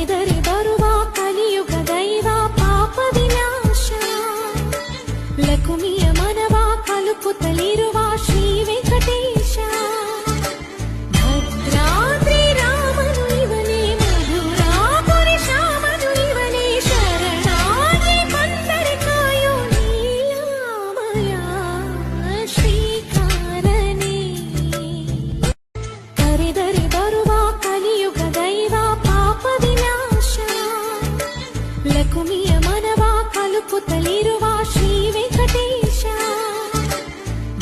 ಕರೆದರೆ ಬರುವ ಕಲಿಯುಗ ದೈವ ಪಾಪ ವಿನಾಶ ಲಕುಮಿಯ ಮನವ ಕಲುಕುತ್ತಲಿರುವ ಶ್ರೀ ವೆಂಕಟೇಶ ಭದ್ರಾದ್ರಿ ರಾಮನು ಇವನೇ ಮಧುರಾಪುರಿ ಶ್ಯಾಮನು ಇವನೇ ಶರಣಾಗಿ ಬಂದರೆ ಕಾಯೋ ನೀಲಾಮಯ ಶ್ರೀಕಾರನೇ ಕರೆದರೆ ಬರುವ ಕಲಿಯುಗ ದೈವ ಪಾಪ ವಿನಾಶ ಲಕುಮಿಯ ಮನವ ಕಲುಕುತ್ತಲಿರುವ ಶ್ರೀ ವೆಂಕಟೇಶ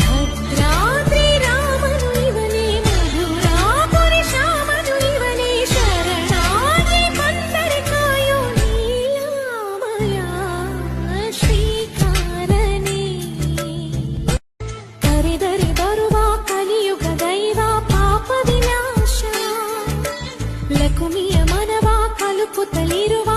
ಭದ್ರಾದ್ರಿ ರಾಮನು ಇವನೇ ಮಧುರಾಪುರಿ ಶ್ಯಾಮನು ಇವನೇ ಶರಣಾಗಿ ಬಂದರೆ ಕಾಯೋ ನೀಲಾಮಯ ಶ್ರೀಕಾರನೇ ಕರೆದರೆ ಬರುವ ಕಲಿಯುಗ ದೈವ ಪಾಪ ವಿನಾಶ ಲಕುಮಿಯ ಮನವ ಕಲುಕುತ್ತಲಿರುವ